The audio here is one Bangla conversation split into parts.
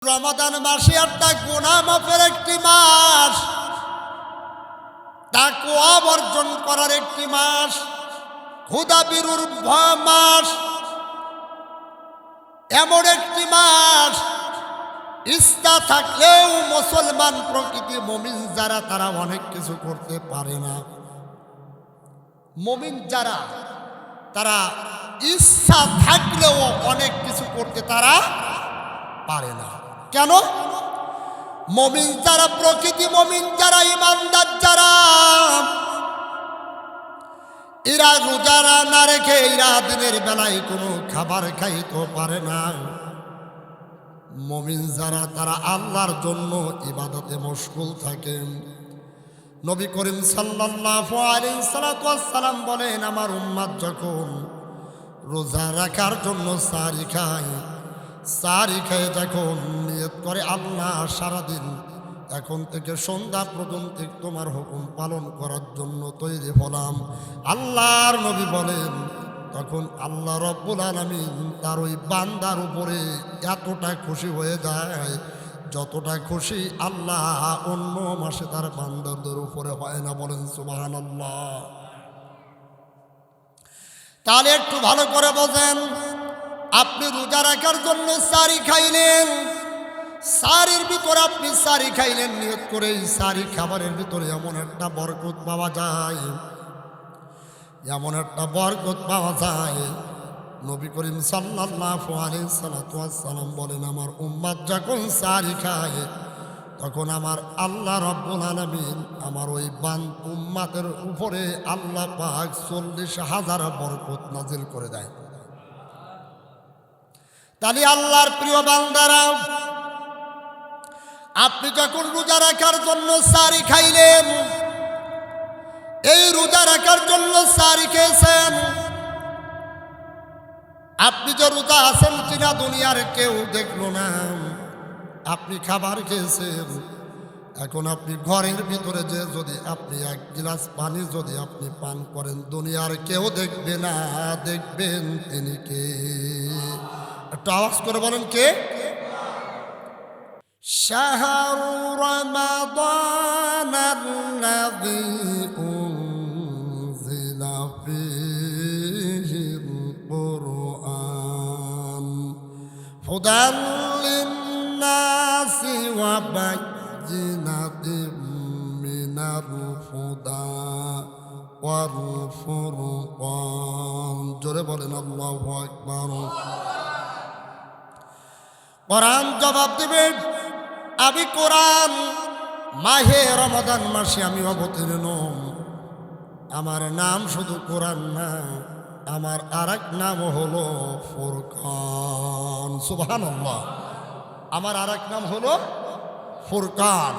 রমাদান মাসে একটা গুনাহ মাফের একটি মাস, তাকওয়া অর্জন করার একটি মাস, খোদা বিরুর ভয় মাস, এমন একটি মাস ইচ্ছা থাকলেও মুসলমান প্রকৃতি মুমিন যারা তারা অনেক কিছু করতে পারে না। মুমিন যারা তারা ইচ্ছা থাকলেও অনেক কিছু করতে তারা পারে না। কেন? মুমিন যারা প্রকৃতি মুমিন যারা ইমানদার যারা এরা রোজা না রেখে এরা দিনের বেলায় কোনো খাবার খাইতে পারে না। মুমিন যারা তারা আল্লাহর জন্য ইবাদতে মশগুল থাকেন। নবী করিম সাল্লাল্লাহু আলাইহি সাল্লাম বলেন, আমার উম্মত যখন রোজা রাখার জন্য সারি খায়, সারি খেয়ে যখন নিয়ত করে আল্লাহ সারাদিন এখন থেকে সন্ধ্যা পর্যন্ত তোমার হুকুম পালন করার জন্য তৈরি হলাম, আল্লাহর নবী বলেন তখন আল্লাহ রব্বুল আলামিন তার ওই বান্দার উপরে এতটা খুশি হয়ে যায় যতটা খুশি আল্লাহ অন্য মাসে তার বান্দাদের উপরে হয় না। বলেন সুবহানাল্লাহ। তাহলে একটু ভালো করে বোঝেন, আপনি রোজা রাখার জন্য সারি খাইলেন, সারির ভিতরে আপনি সারি খাইলেন নিয়ত করে, এই সারি খাবারের ভিতরে এমন একটা বরকত পাওয়া যায়, এমন একটা বরকত পাওয়া যায়। নবী করিম সাল্লাল্লাহু আলাইহি সাল্লাম বলেন, আমার উম্মত যখন সারি খায় তখন আমার আল্লাহ রব্বুল আলামিন আমার ওই উম্মতের উপরে আল্লাহ পাক 40,000 বরকত নাজিল করে দেয়। তাহলে আল্লাহর প্রিয় বান্দারা, আপনি যখন রোজা রাখার জন্য সারি খাইলেন, এই রোজা রাখার জন্য সারি খেয়েছেন, আপনি যে রোজা আছেন কিনা দুনিয়ার কেউ দেখলো না, আপনি খাবার খেয়েছেন। এখন আপনি ঘরের ভিতরে যে যদি আপনি এক গ্লাস পানি যদি আপনি পান করেন, দুনিয়ার কেউ দেখবে না, দেখবেন তিনি কে? একটা আওয়াজ করে বলেন কে? শাহরু রমাদান আল্লাযী উনজিলা ফীহিল কুরআন হুদাল লিন্নাসি ওয়া বায়্যিনাতিম মিনাল হুদা ওয়াল ফুরকান। জোরে বলেন আল্লাহু আকবার। কোরআন জবাব দিবে, আমি কোরআন মাহে রমাদান মাসে আমি অবতীর্ণ। আমার নাম শুধু কোরআন না, আমার আরেক নাম হলো ফুরকান। সুবহানাল্লাহ। আমার আরেক নাম হলো ফুরকান,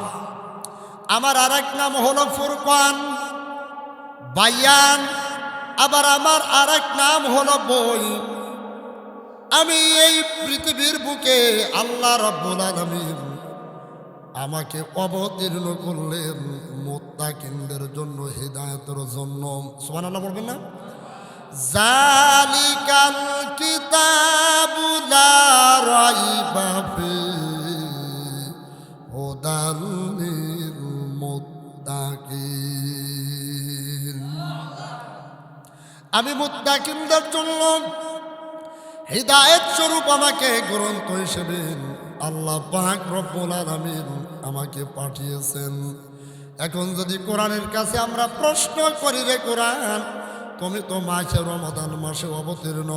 আমার আরেক নাম হলো ফুরকান বায়ান, আবার আমার আরেক নাম হলো বই। আমি এই পৃথিবীর বুকে আল্লাহ রাব্বুল আলামিন আমাকে অবতীর্ণ করলেন মুত্তাকিনদের জন্য, হিদায়াতের জন্য। সুবহানাল্লাহ বলবেন না? জালিকাল কিতাবু লা রাইবা ফীহি হুদাল লিল মুত্তাকিন। আমি মুত্তাকিনদের জন্য হিদায়াত স্বরূপ আমাকে গ্রন্থ হিসেবে আল্লাহ পাক রব্বুল আলামিন আমাকে পাঠিয়েছেন। এখন যদি কোরআনের কাছে আমরা প্রশ্ন করি, রে কোরআন তুমি তো মাসে রমাদান মাসে অবতীর্ণ,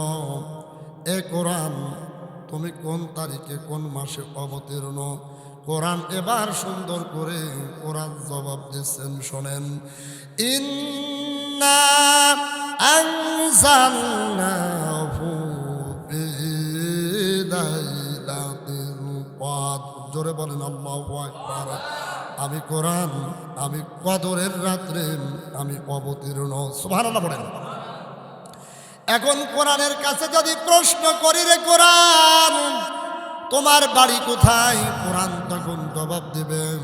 এ কোরআন তুমি কোন তারিখে কোন মাসে অবতীর্ণ? কোরআন এবার সুন্দর করে কোরআন জবাব দিচ্ছেন, শোনেন। ইন্না আনজালনাহু জোরে বলেন আল্লাহু আকবার। আমি কোরআন আমি কদরের রাত্রে আমি অবতীর্ণ। সুবহানাল্লাহ বলেন। এখন কোরআনের কাছে যদি প্রশ্ন করি, রে কোরআন তোমার বাড়ি কোথায়? কোরআন তখন জবাব দিবেন,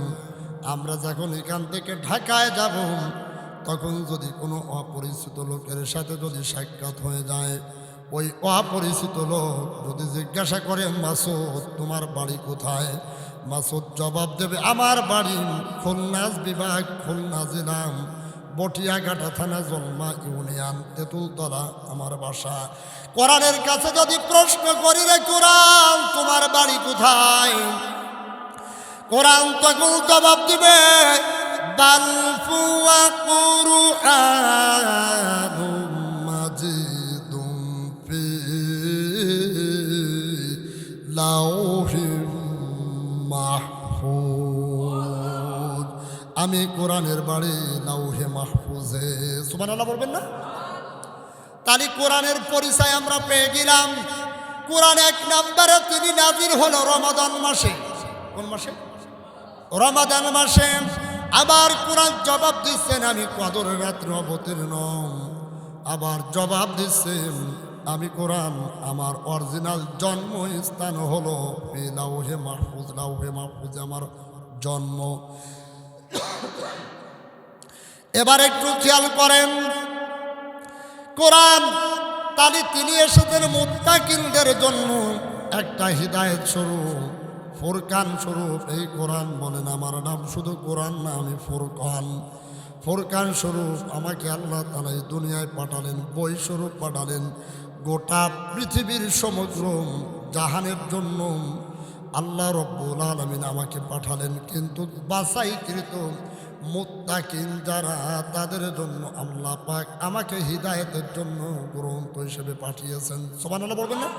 আমরা যখন এখান থেকে ঢাকায় যাব তখন যদি কোনো অপরিচিত লোকের সাথে যদি সাক্ষাৎ হয়ে যায়, ওই অপরিচিত লোক যদি জিজ্ঞাসা করে মাসুদ তোমার বাড়ি কোথায়, মাসুদ জবাব দেবে আমার বাড়ি খুলনা বিভাগ, খুলনা জেলা, বটিয়াঘাটা থানা, জলমা ইউনিয়ন, তেঁতুলতলা আমার বাসা। কোরআনের কাছে যদি প্রশ্ন করি রে কোরআন তোমার বাড়ি কোথায়, কোরআন তখন জবাব দিবে বাল হুয়া কুরআনুম মাজিদুম ফি লাউহিম মাহফুজ। আমি কোরআনের বাড়ি লাউহে মাহফুজে। সুবহানাল্লাহ বলবেন না? তাহলে কোরআনের পরিচয় আমরা পেয়ে গেলাম। কোরআন এক নম্বরে তিনি নাজিল হলো রমাদান মাসে। কোন মাসে? রমাদান মাসে। আবার কোরআন জবাব দিচ্ছেন আমি কদরের রাত্রে অবতীর্ণ। আবার জবাব দিচ্ছেন আমি কোরআন আমার অরিজিনাল জন্মস্থান হলো লাউহে মাহফুজ, লাউহে মাহফুজ আমার জন্ম। এবার একটু খেয়াল করেন, কোরআন তাহলে তিনি এসেছেন মুত্তাকিনদের জন্য একটা হিদায়াত স্বরূপ, ফুরকান স্বরূপ। এই কোরআন বলেন আমার নাম শুধু কোরআন না, আমি ফুরকান, ফুরকান স্বরূপ। আমাকে আল্লাহ তাআলা এই দুনিয়ায় পাঠালেন, বই স্বরূপ পাঠালেন। গোটা পৃথিবীর সমগ্র জাহানের জন্য আল্লাহ রব্বুল আলামিন আমাকে পাঠালেন, কিন্তু বাছাইকৃত মুত্তাকিন যারা তাদের জন্য আল্লাহ পাক আমাকে হিদায়াতের জন্য গ্রন্থ হিসেবে পাঠিয়েছেন। সুবহানাল্লাহ বলবেন না?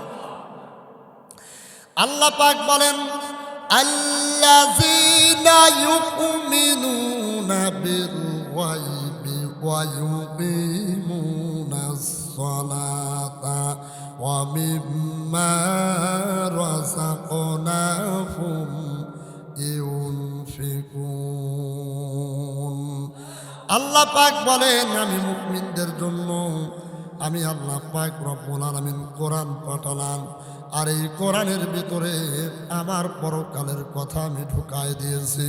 আল্লাহ পাক বলেন আল্লাযীনা ইউমিনুনা বিল গায়বি ওয়া ইউকিমুনাস সালাতা ওয়া মিম্মা রাযাকনাহুম ইউনফিকুন। আল্লাহ পাক বলেন আমি মুমিনদের জন্য আমি আল্লাহ পাক রব্বুল আলামিন কোরআন পাঠালাম, আর এই কোরআনের ভিতরে আমার পরকালের কথা আমি ঢুকায় দিয়েছি।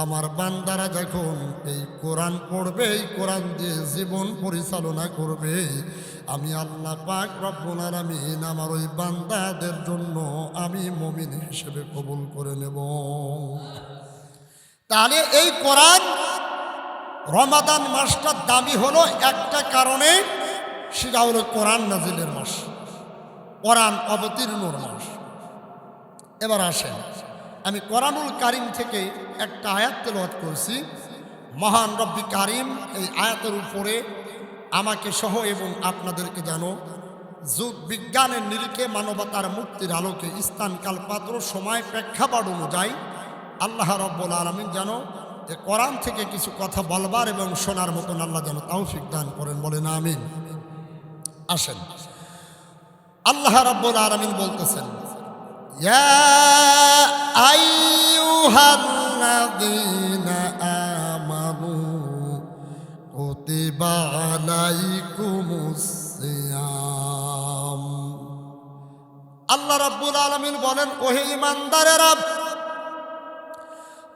আমার বান্দারা যখন এই কোরআন পড়বে, এই কোরআন দিয়ে জীবন পরিচালনা করবে, আমি আল্লাহ পাক রব্বুল আলামিন আমার ওই বান্দাদের জন্য আমি মুমিন হিসেবে কবুল করে নেব। তাহলে এই কোরআন রমাদান মাসটার দামি হলো একটা কারণে, সেটা হলো কোরআন নাজিলের মাস, কোরআন অবতীর্ণর মাস। এবার আসেন, আমি কোরআনুল কারীম থেকে একটা আয়াত তেলাওয়াত করছি। মহান রব্বি কারীম এই আয়াতের উপরে আমাকে সহ এবং আপনাদেরকে জানো যুগ বিজ্ঞানের নিরিখে মানবতার মুক্তির আলোকে স্থানকাল পাত্র সময় প্রেক্ষাপট অনুযায়ী আল্লাহ রব্বুল আলামিন যেন যে কোরআন থেকে কিছু কথা বলবার এবং শোনার মতন আল্লাহ যেন তৌফিক দান করেন, বলেন আমিন। আসেন, আল্লাহ রাব্বুল আলামিন বলতেছেন ইয়া আইয়ুহাল্লাযীনা আমানু কুতিবা আলাইকুমুস সিয়াম। আল্লাহ রাব্বুল আলামিন বলেন ওহে ঈমানদারেরা,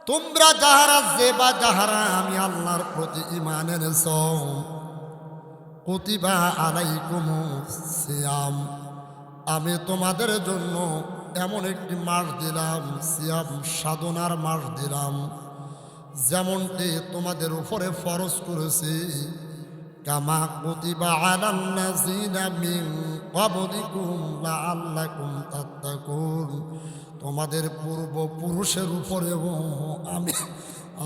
তোমরা যাহারা যাহারা আমি আল্লাহর প্রতি ঈমান এনেছ, কুতিবা আলাইকুমুস সিয়াম, আমি তোমাদের জন্য এমন একটি মাস দিলাম, সিয়াম সাধনার মাস দিলাম, যেমনটি তোমাদের উপরে ফরজ করেছি, কামা কুতিবা আলাল্লাযীনা মিন ক্বাবলিকুম লাআল্লাকুম তাত্তাকুন, তোমাদের পূর্বপুরুষের উপরেও আমি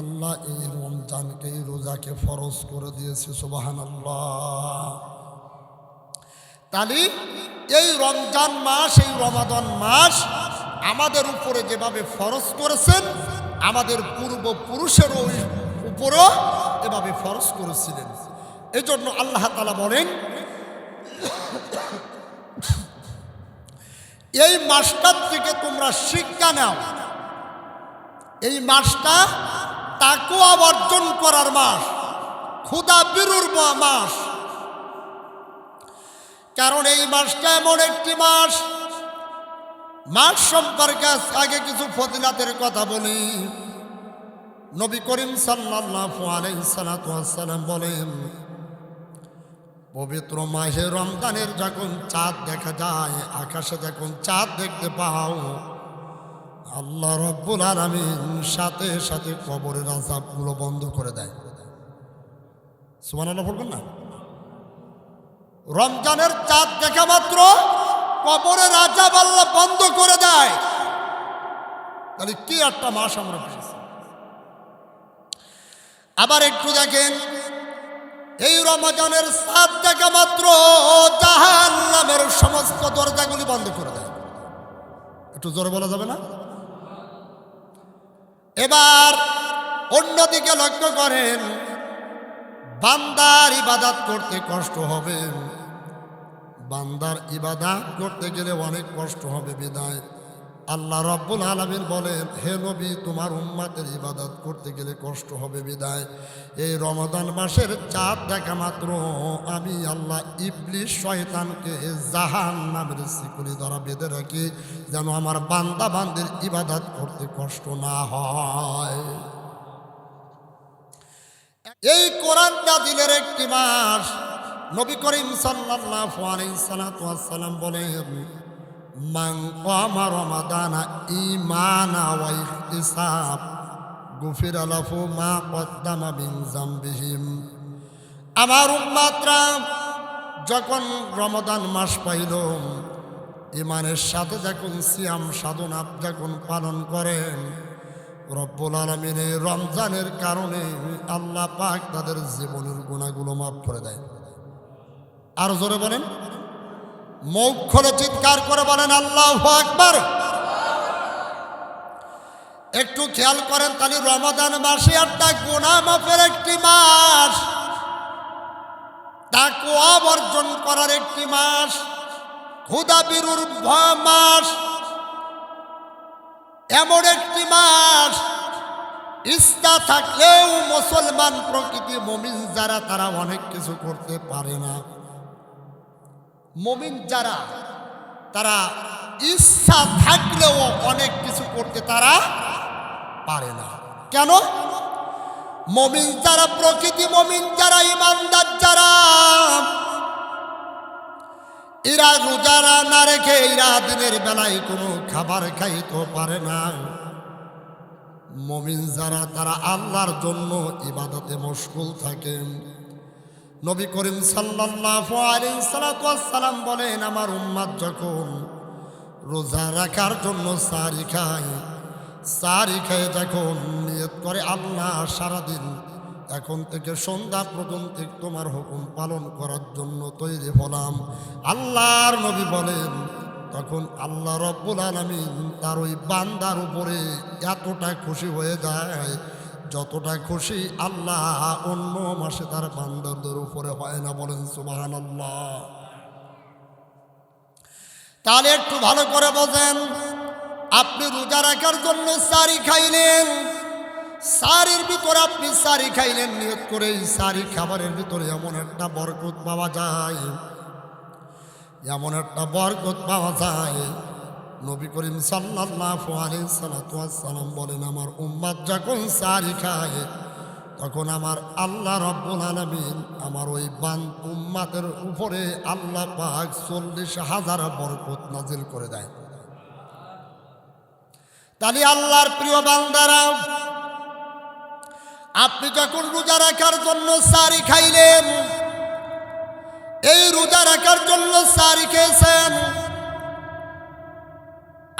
আল্লাহ এই রমজানকে, এই রোজাকে ফরজ করে দিয়েছি। সুবহানাল্লাহ। তাহলে এই রমজান মাস, এই রমাদান মাস আমাদের উপরে যেভাবে ফরজ করেছেন, আমাদের পূর্বপুরুষের উপরও এভাবে ফরজ করেছিলেন। এই জন্য আল্লাহ তাআলা বলেন এই মাসটার থেকে তোমরা শিক্ষা নাও। এই মাসটা তাকওয়া অর্জন করার মাস, খোদা বিরুর মাস। কারণ এই মাসটা এমন একটি মাস, মাস সম্পর্কে আগে কিছু ফজিলাতের কথা বলি। নবী করিম সাল্লাল্লাহু আলাইহি সাল্লাম বলেন পবিত্র মাহে রমজানের যখন চাঁদ দেখা যায়, আকাশে যখন চাঁদ দেখতে পাও, আল্লাহ রব্বুল আলামিন সাথে সাথে কবরের আযাবগুলো বন্ধ করে দেয়। সুবহানাল্লাহ বলবেন না? রমজানের চাঁদ দেখা মাত্র কবরের আযাব আল্লাহ বন্ধ করে দেয়। তাহলে কি একটা মাস আমরা পেয়েছি। আবার একটু দেখেন, এই রমজানের চাঁদ দেখা মাত্র জাহান্নামের সমস্ত দরজাগুলি বন্ধ করে দেয়। একটু জোরে বলা যাবে না? এবার অন্যদিকে লক্ষ্য করেন, বান্দার ইবাদত করতে কষ্ট হবে, বান্দার ইবাদত করতে গেলে অনেক কষ্ট হবে। বিদায় আল্লাহ রাব্বুল আলামিন বলেন, হে নবী, তোমার উম্মতের ইবাদত করতে গেলে কষ্ট হবে। বিদায় এই রমাদান মাসের চাঁদ দেখা মাত্র আমি আল্লাহ ইবলিস শয়তানকে জাহান্নামের শিকলি দ্বারা বেঁধে রাখি, যেন আমার বান্দা বান্দির ইবাদত করতে কষ্ট না হয়। এই কোরআন নাযিলের একটি মাস। নবী করিম সাল্লাল্লাহু আলাইহি সাল্লাম বলেন, মান কামা রমাদানা ঈমানা ওয়া ইহতিসাব গুফিরা লাহু মা কদ্দামা মিন যামবিহিম। আমার উম্মতরা যখন রমাদান মাস পাইল, ঈমানের সাথে যখন সিয়াম সাধনা যখন পালন করেন, রব্বুল আলামিন এই রমজানের কারণে আল্লাহ পাক তাদের জীবনের গুনাহগুলো মাফ করে দেয়। আর জোরে বলেন, মুখ খুলে চিৎকার করে বলেন আল্লাহু আকবার। একটু খেয়াল করেন, তাহলে রমাদান মাসে একটা গুনাহ মাফের একটি মাস, তাকওয়া অর্জন করার একটি মাস, খোদা বিরুর ভয় মাস, এমন একটি মাস ইচ্ছা থাকলেও মুসলমান প্রকৃতি মুমিন যারা তারা অনেক কিছু করতে পারে না। মুমিন যারা তারা ইচ্ছা থাকলেও অনেক কিছু করতে তারা পারে না। কেন? মুমিন যারা প্রকৃতি মুমিন যারা ইমানদার যারা, এরা রোজা না রেখে এরা দিনের বেলায় কোনো খাবার খাইতে পারে না। মুমিন যারা তারা আল্লাহর জন্য ইবাদতে মশগুল থাকেন। নবী করিম সাল্লাল্লাহু আলাইহি সাল্লাম বলেন, আমার উম্মত যখন রোজা রাখার জন্য সারি খায়, সারি খেয়ে যখন নিয়ত করে আল্লাহ সারাদিন এখন থেকে সন্ধ্যা পর্যন্ত তোমার হুকুম পালন করার জন্য তৈরি হলাম, আল্লাহর নবী বলেন, তখন আল্লাহ রব্বুল আলামিন তার ওই বান্দার উপরে এতটা খুশি হয়ে যায় যতটা খুশি আল্লাহ অন্য মাসে তার বান্দাদের উপরে হয় না। বলেন সুবহানাল্লাহ। তাহলে একটু ভালো করে বোঝেন, আপনি রোজা রাখার জন্য সারি খাইলেন, সারির ভিতরে আপনি সারি খাইলেন নিয়ত করে, এই সারি খাবারের ভিতরে এমন একটা বরকত পাওয়া যায়, এমন একটা বরকত পাওয়া যায়। নবী করিম সাল্লাল্লাহু আলাইহি সাল্লাম বলেন, আমার উম্মত যখন সারি খায় তখন আমার আল্লাহ রাব্বুল আলামিন আমার ওই উম্মতের উপরে আল্লাহ পাক 40,000 বরকত নাজিল করে দেয়। তাহলে আল্লাহর প্রিয় বান্দারা, আপনি যখন রোজা রাখার জন্য সারি খাইলেন, এই রোজা রাখার জন্য সারি খেয়েছেন,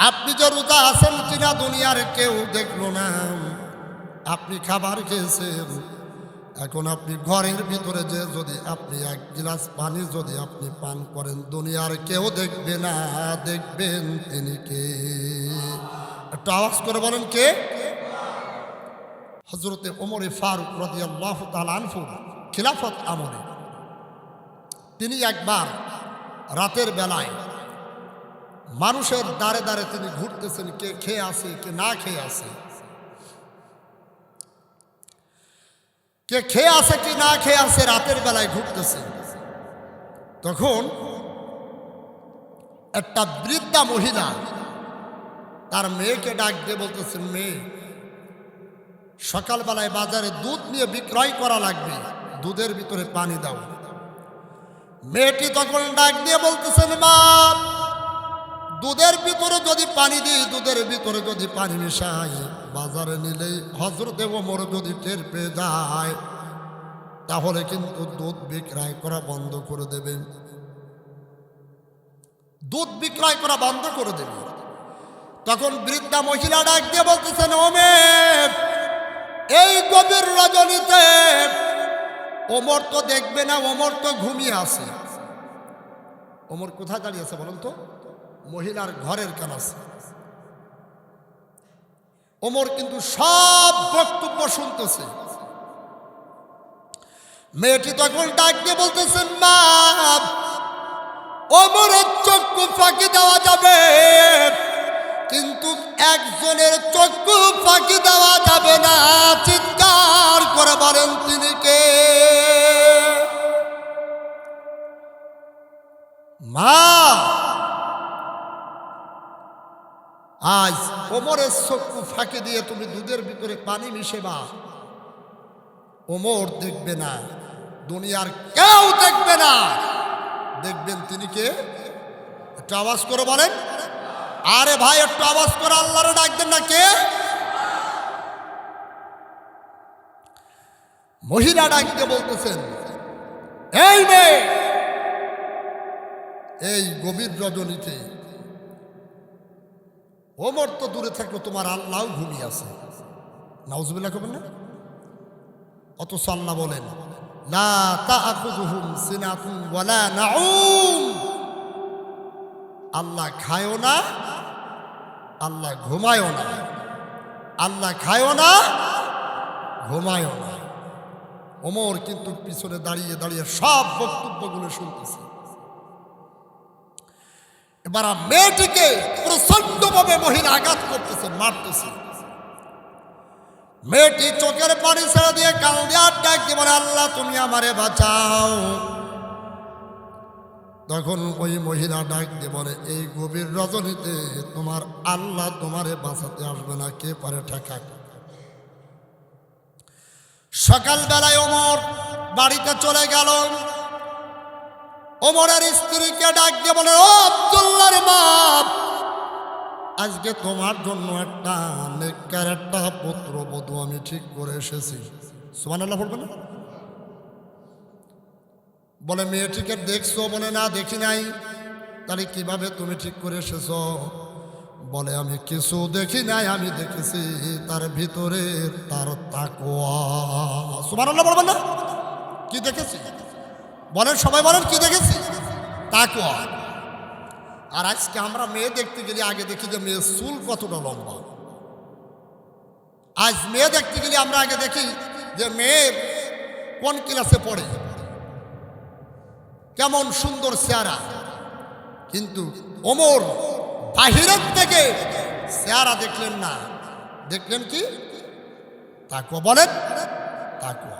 আপনি যে রোজা আছেন কিনা দুনিয়ার কেউ দেখলো না, আপনি খাবার খেয়েছেন। এখন আপনি ঘরের ভিতরে যে যদি আপনি এক গ্লাস পানি যদি আপনি পান করেন, দুনিয়ার কেউ দেখবে না, দেখবেন তিনি কে? একটা আওয়াজ করে বলেন কে? হযরতে ওমর ফারুক রাদিয়াল্লাহু তাআলা আনহু খিলাফত আমলে তিনি একবার রাতের বেলায় মানুষের দ্বারে দ্বারে তিনি ঘুরতেছেন, কে খেয়ে আছে কে না খেয়ে আছে, কে খেয়ে আছে কি না খেয়ে আছে, রাতের বেলায় ঘুরতেছে। তখন একটা বৃদ্ধা মহিলা তার মেয়েকে ডাক দিয়ে বলতেছেন, মেয়ে, সকালবেলায় বাজারে দুধ নিয়ে বিক্রয় করা লাগবে, দুধের ভিতরে পানি দাও। মেয়েটি তখন ডাক দিয়ে বলতেছেন, মা, দুধের ভিতরে যদি পানি দিই, দুধের ভিতরে যদি পানি মিশাই, বাজারে নিলেই হযরত ওমর যদি টের পেয়ে যায় তাহলে কিন্তু দুধ বিক্রয় করা বন্ধ করে দেবে, দুধ বিক্রয় করা বন্ধ করে দেবে। তখন বৃদ্ধা মহিলা ডাক দিয়ে বলতেছেন, ও মেয়ে, এই গভীর রজনীতে ওমর তো দেখবে না, ওমর তো ঘুমিয়ে আছে। ওমর কোথায় দাঁড়িয়ে আছে বলুন তো? মহিলার ঘরের কাছে। ওমর কিন্তু সব বক্তব্য শুনতেছে। মেয়েটি তখন ডাক দিয়ে বলতেছেন, মা, ওমরের চক্ষু ফাঁকি দেওয়া যাবে, কিন্তু একজনের চক্ষু ফাঁকি দেওয়া যাবে না। চিৎকার করে বলেন, তিনি কে? মা, আজ ওমরের চক্ষু ফাঁকি দিয়ে তুমি দুধের ভিতরে পানি মিশেবা, ওমর দেখবে না, দুনিয়ার কেউ দেখবে না, দেখবেন তিনি কে? একটু আওয়াজ করে বলেন। আরে ভাই, একটু আওয়াজ করে আল্লাহরে ডাকবেন না, কে? মহিলা ডাকতে বলতেছেন, এই মেয়ে, এই গভীর রজনীতে ওমর তো দূরে থাকলো, তোমার আল্লাহ ঘুমিয়ে আছে। নাউজুবিল্লাহ করবেন না? অথচ আল্লাহ বলেন, লা তাআখুযুহুম সিনাতুন ওয়ালা নাউম। আল্লাহ খায়ও না, আল্লাহ ঘুমায়ও না, আল্লাহ খায়ও না, ঘুমায়ও না। ওমর কিন্তু পিছনে দাঁড়িয়ে দাঁড়িয়ে সব বক্তব্যগুলো শুনতেছে। এবার মেয়েটিকে প্রচন্ডভাবে মহিলা আঘাত করতেছে, মারতেছে। মেয়েটি চোখের পানি ছেড়ে দিয়ে কান দিয়ে ডাক দিয়ে বলে, আল্লাহ তুমি আমারে বাঁচাও। তখন ওই মহিলা ডাক দিয়ে বলে, এই গভীর রজনীতে তোমার আল্লাহ তোমারে বাঁচাতে আসবে না, কে পারে ঠেকা? সকালবেলায় ওমর বাড়িতে চলে গেল। ওমরের স্ত্রীকে ডাক দিয়ে বলে, ও আব্দুল্লাহর মা, আজকে তোমার জন্য একটা নেককার একটা পুত্রবধূ আমি ঠিক করে এসেছি। সুবহানাল্লাহ বলবেন না? বলে, মেয়েটিকে দেখছো? বলে, না, দেখি নাই। তাহলে কিভাবে তুমি ঠিক করে এসেছো? বলে, আমি কিছু দেখি নাই, আমি দেখেছি তার ভিতরে তার তাকওয়া। সুবহানাল্লাহ বলবেন না? কি দেখেছি বলেন, সবাই বলেন, কি দেখেছি? তাকওয়া। আর আজকে আমরা মেয়ে দেখতে গেলে আগে দেখি যে মেয়ের চুল কতটা লম্বা। আজ মেয়ে দেখতে গেলে আমরা আগে দেখি যে মেয়ের কোন ক্লাসে পড়ে, কেমন সুন্দর চেহারা। কিন্তু ওমর বাহিরের থেকে চেহারা দেখলেন না, দেখলেন কি? তাকওয়া। বলেন, তাকওয়া।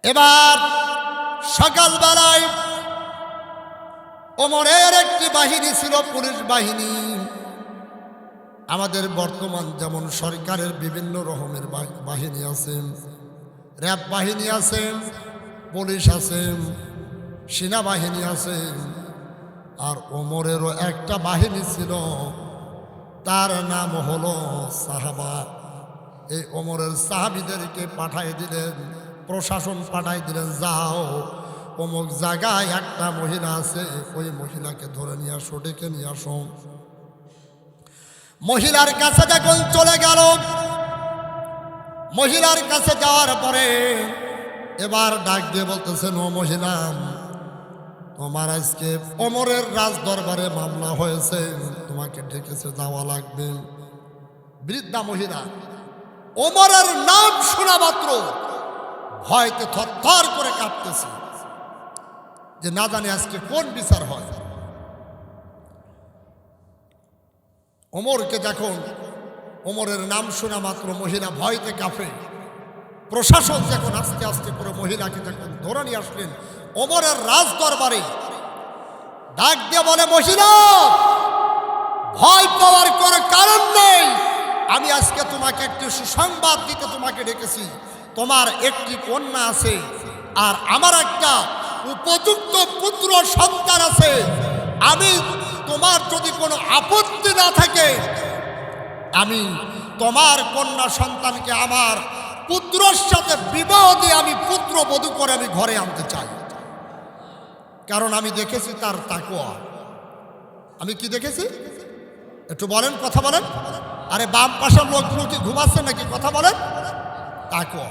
এবার সকালবেলায় ওমরের একটি বাহিনী ছিল, পুলিশ বাহিনী। আমাদের বর্তমান যেমন সরকারের বিভিন্ন রকমের বাহিনী আছে, র্যাব বাহিনী আছে, পুলিশ আছে, সেনাবাহিনী আছে। আর ওমরেরও একটা বাহিনী ছিল, তার নাম হলো সাহাবা। এই ওমরের সাহাবীদেরকে পাঠাই দিলেন, প্রশাসন পাঠাই দিলেন, যাও অমুক জায়গায় একটা মহিলা আছে, ওই মহিলাকে ধরে নিয়ে আসো, ডেকে নিয়ে আসো। মহিলার কাছে যখন চলে গেল, মহিলার কাছে যাওয়ার পরে এবার ডাক দিয়ে বলতেছেন, ও মহিলা, তোমার আজকে ওমরের রাজ দরবারে মামলা হয়েছে, তোমাকে ডেকেছে, যাওয়া লাগবে। বৃদ্ধা মহিলা ওমরের নাম শোনা মাত্র ভয়তে থরথর করে কাঁপতেছে, যে না জানি আজকে কোন বিচার হয়। ওমরকে যখন ওমরের নাম শোনা মাত্র মহিলা ভয়তে কাঁপে, প্রশাসন যখন আস্তে আস্তে করে মহিলাকে যখন ধরে নিয়ে আসলেন ওমরের রাজ দরবারে, ডাক দিয়ে বলে, মহিলা, ভয় পাওয়ার কোনো কারণ নেই। আমি আজকে তোমাকে একটি সুসংবাদ দিতে তোমাকে ডেকেছি। তোমার একটি কন্যা আছে, আর আমার একটা উপযুক্ত পুত্র সন্তান আছে, আমি তোমার যদি কোনো আপত্তি না থাকে আমি তোমার কন্যা সন্তানকে আমার পুত্রের সাথে বিবাহ দিয়ে আমি পুত্রবধূ করে আমি ঘরে আনতে চাই। কারণ আমি দেখেছি তার তাকওয়া। আমি কি দেখেছি একটু বলেন, কথা বলেন। আরে বাম পাশের লোকগুলো কি ঘুমাচ্ছে নাকি? কথা বলেন। তাকওয়া।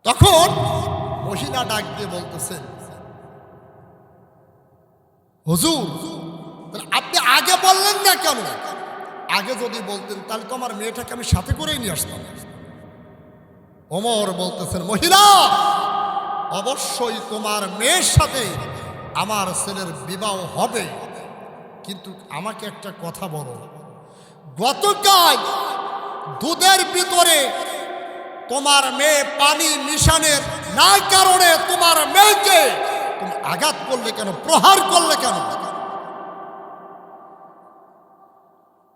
তখন মহিলা ডাক দিয়ে বলতেছেন, হুজুর আপনি আগে বললেন না কেন? আগে যদি বলতেন তাহলে তো আমার মেয়েটাকে আমি সাথে করেই নিয়ে আসতাম। ওমর বলতেছেন, মহিলা অবশ্যই তোমার মেয়ের সাথে আমার ছেলের বিবাহ হবে, কিন্তু আমাকে একটা কথা বলো, গতকাল দুধের ভিতরে তোমার মেয়ে পানি মিশানোর না কারণে তোমার মেয়েকে তুমি আঘাত করলে কেন, প্রহার করলে কেন?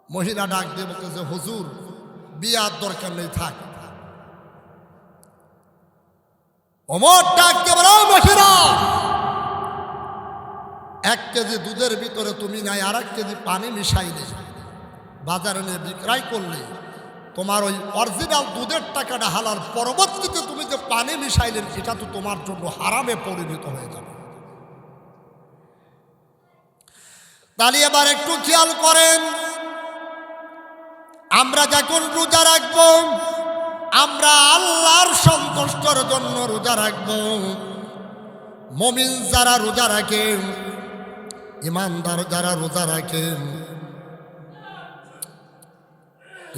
মহিলা ডাক দিয়ে বলতেছে, হুজুর বিয়ার দরকার নেই, থাক। ওমর ডাক দিয়ে বলে, মহিলা 1 কেজি দুধের ভিতরে তুমি নাই আর 1 কেজি পানি মিশাইলে বাজারে নিয়ে বিক্রয় করলে তোমার ওই অরিজিনাল দুধের টাকাটা হালাল, পরবর্তীতে তুমি যে পানি মিশাইলেন এটা তো তোমার জন্য হারামে পরিণত হয়ে যাবে। তাহলে এবার একটু খেয়াল করেন, আমরা যখন রোজা রাখব আমরা আল্লাহর সন্তুষ্টির জন্য রোজা রাখব। মুমিন যারা রোজা রাখেন, ইমানদার যারা রোজা রাখেন,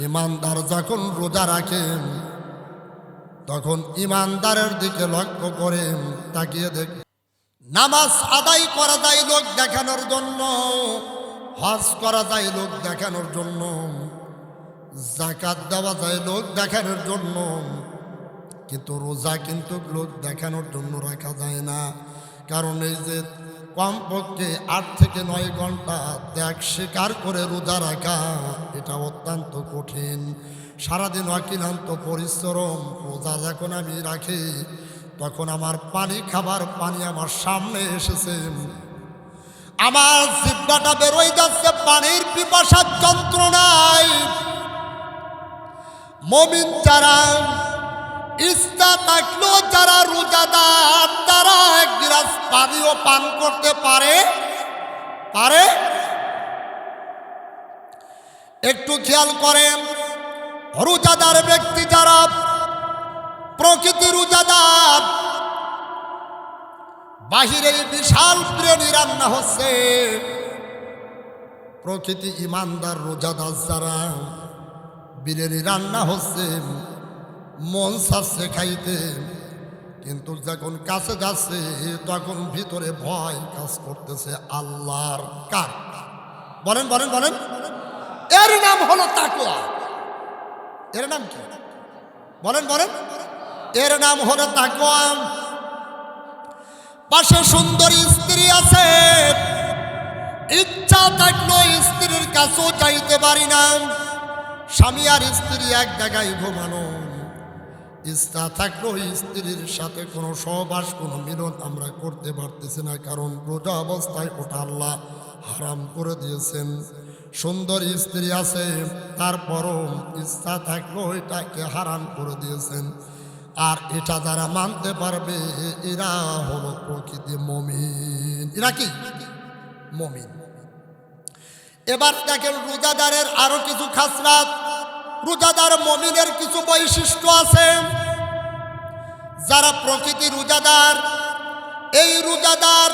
ইমানদার যখন রোজা রাখেন তখন ইমানদারের দিকে লক্ষ্য করে তাকিয়ে দেখ। নামাজ আদায় করা যায় লোক দেখানোর জন্য, হজ করা যায় লোক দেখানোর জন্য, যাকাত দেওয়া যায় লোক দেখানোর জন্য, কিন্তু রোজা কিন্তু লোক দেখানোর জন্য রাখা যায় না। কারণ এই যে কমপক্ষে 8 থেকে 9 ঘন্টা ত্যাগ স্বীকার করে রোজা রাখা এটা অত্যন্ত কঠিন। সারাদিন অক্লান্ত পরিশ্রম। রোজা যখন আমি রাখি তখন আমার পানি খাবার পানি আমার সামনে এসেছে, আমার জিহ্বাটা বেরোয় যাচ্ছে পানির পিপাসার যন্ত্রণায়। মুমিন যারা ইচ্ছা থাকলেও যারা রোজাদার তারা 1 গ্লাস পানিও পান করতে পারে। একটু খেয়াল করেন, রোজাদার ব্যক্তি যারা প্রকৃতি রোজাদার, বাহিরে বিশাল বিরিয়ানি রান্না হচ্ছে, প্রকৃতি ইমানদার রোজাদার যারা বিরিয়ানি রান্না হচ্ছে, মন চাচ্ছে খাইতে, কিন্তু যখন কাছে যাচ্ছে তখন ভিতরে ভয় কাজ করতেছে আল্লাহর। কার? বলেন বলেন বলেন। এর নাম হলো তাকওয়া। এর নাম কি? বলেন বলেন। এর নাম হলো তাকওয়া। পাশে সুন্দরী স্ত্রী আছে, ইচ্ছা থাকলেও স্ত্রীর কাছেও যাইতে পারি না। স্বামী আর স্ত্রী এক জায়গায় ঘুমানো, ইচ্ছা থাকলেও স্ত্রীর সাথে কোনো সহবাস কোনো মিলন আমরা করতে পারতেছি না, কারণ রোজা অবস্থায় ওটা আল্লাহ হারাম করে দিয়েছেন। সুন্দর স্ত্রী আছে তারপরও ইচ্ছা থাকলেও এটাকে হারাম করে দিয়েছেন। আর এটা যারা মানতে পারবে এরা হলো প্রকৃতি মুমিন। এরা কি? মুমিন। এবার দেখেন রোজাদারের আরো কিছু খাসলাত, রোজাদার মুমিনের কিছু বৈশিষ্ট্য আছে। যারা প্রকৃতি রোজাদার, এই রোজাদার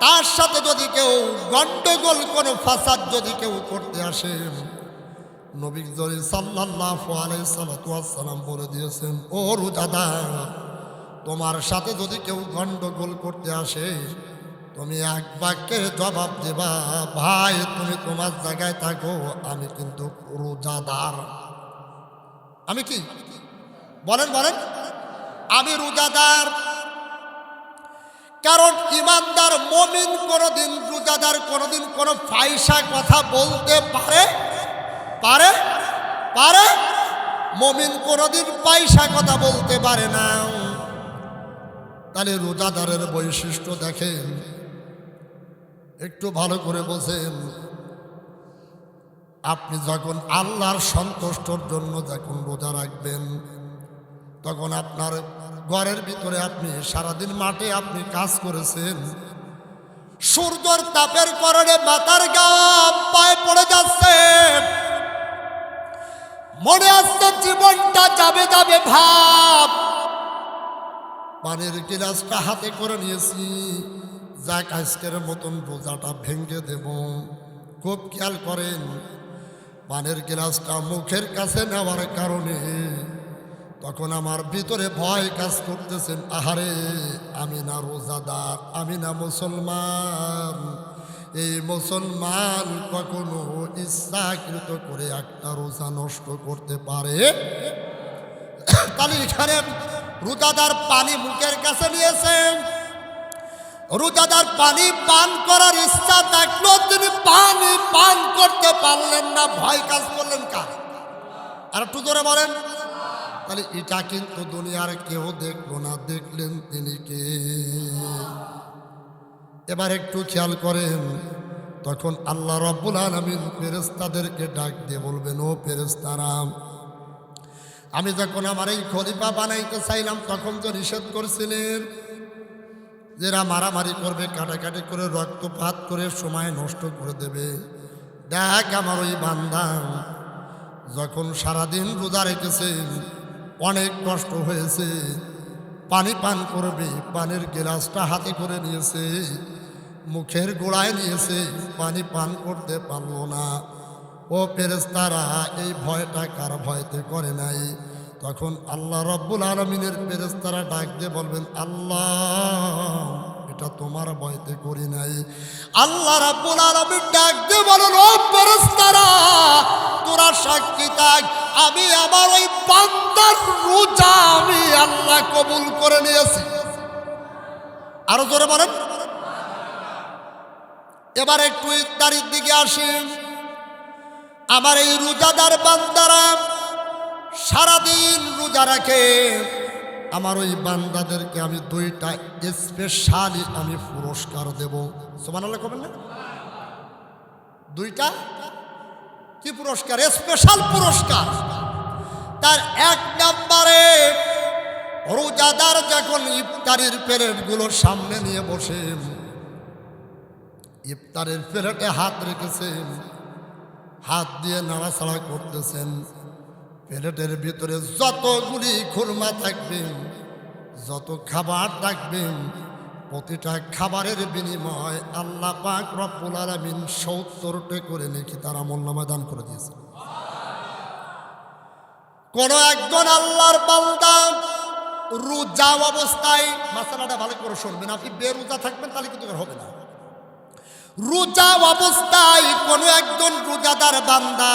তার সাথে যদি কেউ গন্ডগোল কোনো ফাসাদ যদি কেউ করতে আসে, নবী সাল্লাল্লাহু আলাইহি সাল্লাম বলে দিয়েছেন, ও রোজাদার তোমার সাথে যদি কেউ গন্ডগোল করতে আসে তুমি এক বাক্যে জবাব দেবা, ভাই তুমি তোমার জায়গায় থাকো, আমি কিন্তু রোজাদার। আমি কি? বলেন বলেন। আমি রোজাদার। কারণ ইমানদার মুমিন কোনদিন রোজাদার কোনদিন কোনো ফাহিশা কথা বলতে পারে পারে পারে মুমিন কোনদিন পয়সা কথা বলতে পারে না। তাহলে রোজাদারের বৈশিষ্ট্য দেখেন, একটু ভালো করে বোঝেন। আপনি যখন আল্লাহর সন্তুষ্টর জন্য যখন রোজা রাখবেন, তখন আপনার ঘরের ভিতরে আপনি সারাদিন মাঠে আপনি কাজ করেছেন, সূর্যের তাপের কারণে মাথার ঘাম পায়ে পড়ে যাচ্ছে, মনে আসছে জীবনটা যাবে যাবে ভাব। পানির গিলাসটা হাতে করে নিয়েছি, যাক আজকের মতন রোজাটা ভেঙে দেব। খুব খেয়াল করেন, পানির গিলাসটা মুখের কাছে নেওয়ার কারণে তখন আমার ভিতরে ভয় কাজ করতেছেন, আহারে আমি না রোজাদার, আমি না মুসলমান। এই মুসলমান কখনো ইচ্ছাকৃত করে একটা রোজা নষ্ট করতে পারে? তাহলে এখানে রোজাদার পানি মুখের কাছে নিয়েছেন, রোজাদার পানি পান করার ইচ্ছা থাকলেও তিনি পানি পান করতে পারলেন না, ভয় কাজ করলেন কার? আর একটু জোরে বলেন। তাহলে এটা কিন্তু দুনিয়ার কেউ দেখলো না, দেখলেন তিনি কে? এবার একটু খেয়াল করেন, তখন আল্লাহ রাব্বুল আলামিন ফেরেশতাদেরকে ডাক দিয়ে বলবেন, ও ফেরেশতারা, আমি যখন আমার এই খলিফা বানাইতে চাইলাম তখন তো নিষেধ করছিলেন যারা মারামারি করবে, কাটাকাটি করে, রক্তপাত করে সময় নষ্ট করে দেবে। দেখ আমার ওই বান্দা যখন সারাদিন রোজা রেখেছে, অনেক কষ্ট হয়েছে, পানি পান করবে, পানির গ্লাসটা হাতে করে নিয়েছে, মুখের গোড়ায় নিয়েছে, পানি পান করতে পারলো না। ও ফেরেশতারা, এই ভয়টা কার ভয়তে করে নাই? তখন আল্লাহ রাব্বুল আলামিনের ফেরেশতারা ডাক দিয়ে বলবেন, আল্লাহ এটা তোমার ভয়তে করি নাই। আল্লাহ রাব্বুল আলামিন ডাক দিয়ে বলেন, ও ফেরেশতারা তোরা সাক্ষী থাক, আমি আমার ওই বান্দার রোজা আমি আল্লাহ কবুল করে নিয়েছি। আরো জোরে বলেন। এবার একটু ইফতারির দিকে আসি। আমার এই রোজাদার বান্দারা সারাদিন রোজা রাখে, আমার ওই বান্দাদেরকে আমি দুইটা স্পেশালি আমি পুরস্কার দেব। সুবহানাল্লাহ কবেন না? দুইটা কি পুরস্কার? স্পেশাল পুরস্কার। তার এক নম্বরে, রোজাদার যখন ইফতারির প্লেটগুলো সামনে নিয়ে বসে, ইফতারের প্লেটে হাত রেখেছেন, হাত দিয়ে নাড়াচাড়া করতেছেন, প্লেটের ভিতরে যতগুলি খুরমা থাকবে, যত খাবার থাকবেন, প্রতিটা খাবারের বিনিময় আল্লাহ পাক রব্বুল আলামিন ৭০টা করে নাকি তার আমলনামায় দান করে দিয়েছে। কোন একজন আল্লাহর বান্দা রোজা অবস্থায়, মাসালাটা ভালো করে শুনবেন, আপনি বেরোজা থাকবেন তাহলে কিন্তু হবে না। রোজা অবস্থায় কোন একজন রোজাদার বান্দা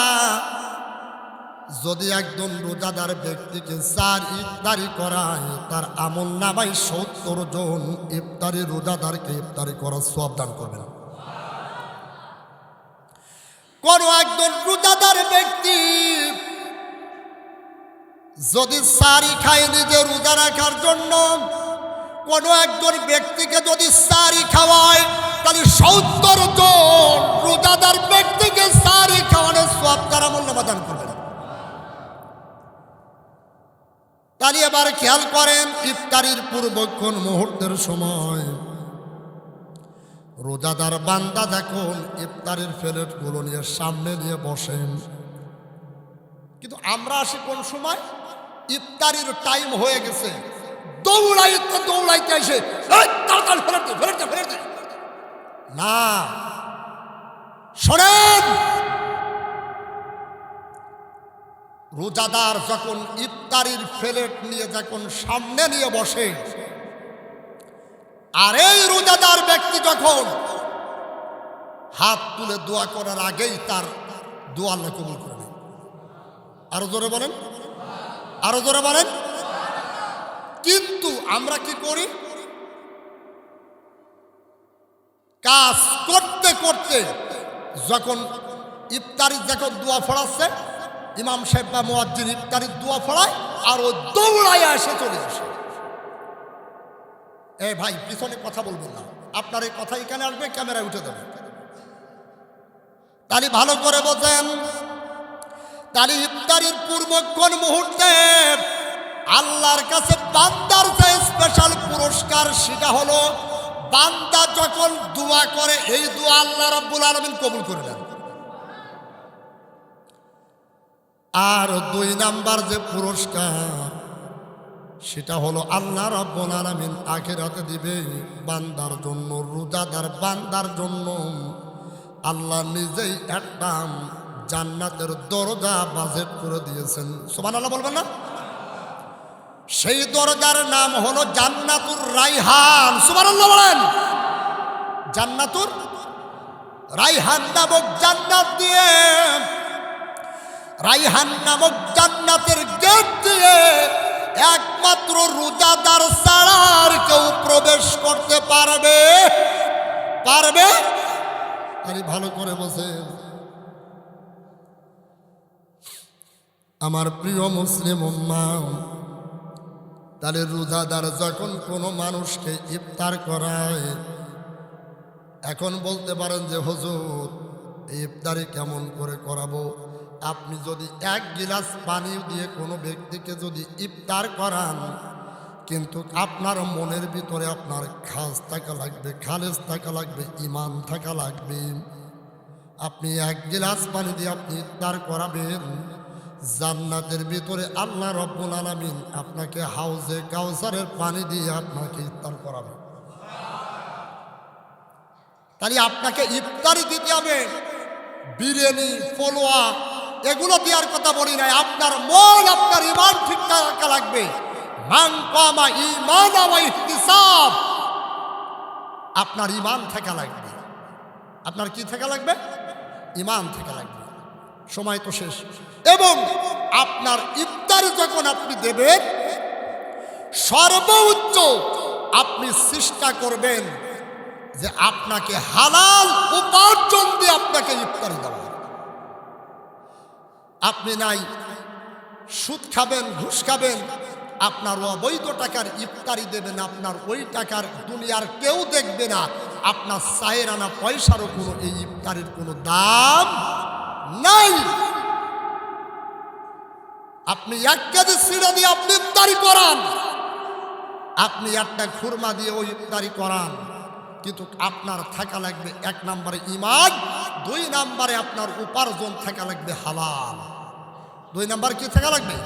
যদি একজন রোজাদার ব্যক্তিকে ৪ ইফতারি করায়, তার আমল নামায় ৭০ জন ইফতারি রোজাদারকে ইফতারি করার সওয়াব দান করবেন। কোন একজন রোজাদার ব্যক্তি যদি ৪ খায় নিজে রোজা রাখার জন্য, কোন একজন ব্যক্তিকে যদি ৪ খাওয়ায়, তাহলে ৭০ জন রোজাদার ব্যক্তিকে ৪ খাওয়ানোর সওয়াব তার আমল নামায় দান করবেন। তাহলে এবার খেয়াল করেন, ইফতারির পূর্বক্ষণ মুহূর্তের সময় রোজাদার বান্দা যখন ইফতারের প্লেটগুলো নিয়ে সামনে নিয়ে বসেন, কিন্তু আমরা আসি কোন সময়? ইফতারির টাইম হয়ে গেছে, দৌড়াইতে দৌড়াইতে এসে তাড়াতাড়ি ফেরত দে। না, শোনেন, রোজাদার যখন ইফতারির প্লেট নিয়ে যখন সামনে নিয়ে বসে, আর এই রোজাদার ব্যক্তি যখন হাত তুলে দোয়া করার আগেই তার দোয়া আল্লাহ কবুল করে নেয়। আরো জোরে বলেন, আরো জোরে বলেন। কিন্তু আমরা কি করি? কাজ করতে করতে যখন ইফতারি যখন দোয়া ফড়াচ্ছে, ইমাম সাহেব বা মুয়াজ্জিন ইফতারির দোয়া পড়ায় আর ও দৌড়ায় এসে চলে আসে। এই ভাই পিছনে কথা বলবেন না, আপনার এই কথা এখানে আসবে, ক্যামেরায় উঠে দেবে। তাহলে ভালো করে বোঝেন, তাহলে ইফতারির পূর্বক্ষণ মুহূর্তে আল্লাহর কাছে বান্দার যে স্পেশাল পুরস্কার সেটা হলো বান্দা যখন দোয়া করে এই দোয়া আল্লাহ রাব্বুল আলামিন কবুল করে নেন। আর 2 নাম্বার যে পুরস্কার সেটা হলো আল্লাহ রাব্বুল আলামিন আখিরাতে দিবে বান্দার জন্য, রোজাদার বান্দার জন্য আল্লাহ নিজেই একটা জান্নাতের দরজা বাজেট করে দিয়েছেন। সুবহানাল্লাহ বলবেন না? সেই দরজার নাম হলো জান্নাতুর রাইহান। সুবহানাল্লাহ বলেন। জান্নাতুর রাইহান নামক জান্নাত দিয়ে, রাইহান নামক জান্নাতের গেট দিয়ে একমাত্র রোজাদার ছাড়া আর কেউ প্রবেশ করতে পারবে? পারবে? আরে ভালো করে বসেন আমার প্রিয় মুসলিম উম্মাহ। তাহলে রোজাদার যখন কোনো মানুষকে ইফতার করায়, এখন বলতে পারেন যে হুজুর এই ইফতারি কেমন করে করাবো? আপনি যদি 1 গিলাস পানি দিয়ে কোনো ব্যক্তিকে যদি ইফতার করান, কিন্তু আপনার মনের ভিতরে আপনার খাস থাকা লাগবে, খালেস থাকা লাগবে, ইমান থাকা লাগবে। আপনি 1 গিলাস পানি দিয়ে আপনি ইফতার করাবেন, জান্নাতের ভিতরে আল্লাহ রাব্বুল আলামিন আপনাকে হাউজে কাউসারের পানি দিয়ে আপনাকে ইফতার করাবে। তাহলে আপনাকে ইফতারি দিতে হবে বিরিয়ানি, ফলোয়া এগুলো দেওয়ার কথা বলি নাই। আপনার মন, আপনার ইমান ঠিক থাকা লাগবে। মান কামা ঈমানা ওয়া ইহতিসাব, আপনার ইমান থাকা লাগবে। আপনার কি থাকা লাগবে? ইমান থাকা লাগবে। সময় তো শেষ। এবং আপনার ইফতার যখন আপনি দেবেন, সর্বোচ্চ আপনি চেষ্টা করবেন যে আপনাকে হালাল উপার্জন দিয়ে আপনাকে ইফতারি দেওয়া। আপনি নাই সুদ খাবেন, ঘুষ খাবেন, আপনার অবৈধ টাকার ইফতারি দেবেন, আপনার ওই টাকার দুনিয়ার কেউ দেখবে না। আপনার 4 আনা পয়সারও কোনো এই ইফতারির কোনো দাম নাই। আপনি 1 কেজি সিরা দিয়ে আপনি ইফতারি করান, আপনি একটা খুরমা দিয়ে ওই ইফতারি করান, কিন্তু আপনার থাকা লাগবে 1 নম্বরে ঈমান, 2 নম্বরে আপনার উপার্জন থাকা লাগবে হালাল। 2 নম্বর কি থাকা লাগবে?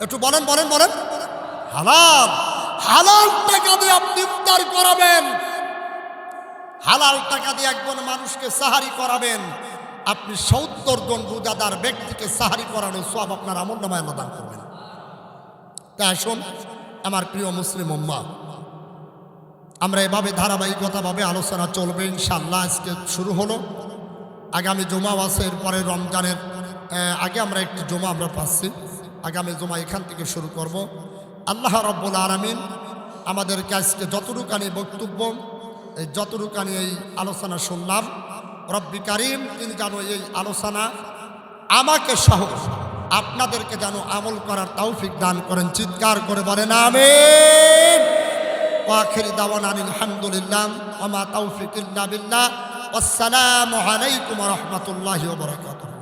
একটু বলেন বলেন বলেন। হালাল। হালাল টাকা দিয়ে আপনি ইফতার করাবেন, হালাল টাকা দিয়ে একজন মানুষকে সাহারি করাবেন। আপনি 70 জন রোজাদার ব্যক্তিকে সাহারি করানোর সওয়াব আপনার আমলনামায় আল্লাহ দান করবেন। তাই আসুন আমার প্রিয় মুসলিম উম্মাহ, আমরা এভাবে ধারাবাহিকতাভাবে আলোচনা চলবে ইনশাআল্লাহ। আজকে শুরু হলো, আগামী জুমা আছে, এরপরে রমজানের আগে আমরা একটি জুমা আমরা পাচ্ছি, আগামী জুমা এখান থেকে শুরু করব। আল্লাহ রাব্বুল আলামিন আমাদেরকে আজকে যতটুকানি বক্তব্য, এই যতটুকানি এই আলোচনা শুনলাম, রব্বি কারিম তিনি যেন এই আলোচনা আমাকে সহ আপনাদেরকে যেন আমল করার তৌফিক দান করেন। চিৎকার করে বলেন আমিন। ওয়া আখির দাওয়ানা আলহামদুলিল্লাহ ওয়া মা তাওফিক ইল্লা বিল্লাহ। আসসালামু আলাইকুম ওয়া রাহমাতুল্লাহি ওয়া বারাকাতুহু।